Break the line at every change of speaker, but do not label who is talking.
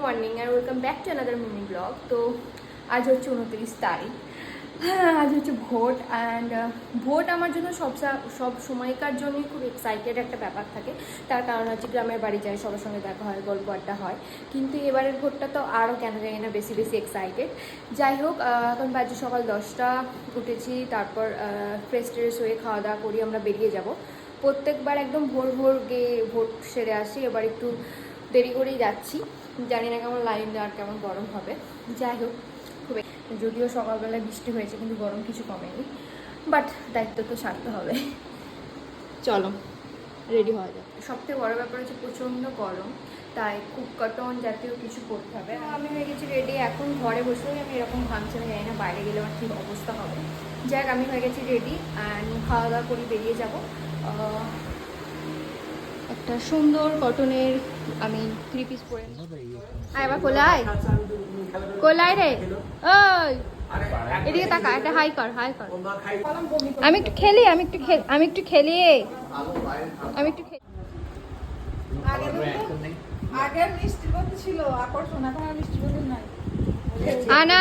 Morning আর welcome back to another mini blog. তো আজ হচ্ছে 29 তারিখ। হ্যাঁ, আজ হচ্ছে ভোট। অ্যান্ড ভোট আমার জন্য সব সময়কার জন্যই খুব এক্সাইটেড একটা ব্যাপার থাকে। তার কারণ হচ্ছে গ্রামের বাড়ি যায়, সবার সঙ্গে দেখা হয়, গল্প আড্ডা হয়। কিন্তু এবারের ভোটটা তো আরও কেন জানি না বেশি এক্সাইটেড। যাই হোক, এখন বাজে সকাল 10টা, উঠেছি, তারপর ফ্রেশ ট্রেশ হয়ে খাওয়া দাওয়া করি, আমরা বেরিয়ে যাব। প্রত্যেকবার একদম ভোর গিয়ে ভোট সেরে আসি, এবার একটু দেরি করেই যাচ্ছি। জানি না কেমন লাইন আর কেমন গরম হবে। যাই হোক, খুব যদিও সকালবেলায় বৃষ্টি হয়েছে কিন্তু গরম কিছু কমেনি, বাট দায়িত্ব তো সারতে হবে। চলো রেডি হওয়া যায়। সবথেকে বড় ব্যাপার হচ্ছে প্রচণ্ড গরম, তাই খুব কটন জাতীয় কিছু করতে হবে। আমি হয়ে গেছি রেডি, এখন ঘরে বসেই আমি এরকম ঘামছে, আমি জানি না বাইরে গেলে আমার ঠিক অবস্থা হবে। যাক, আমি হয়ে গেছি রেডি অ্যান্ড খাওয়া দাওয়া করে বেরিয়ে যাব। একটা সুন্দর কটনের আমি 3 পিস পরে এবার কোলায় রে, ওই এদিকে তাকা, একটা হাই কর। আমি একটু খেলি।
আগে মিষ্টি বলতে ছিল আকর্ষণ, এখন আর মিষ্টি বলতে নাই।
আনা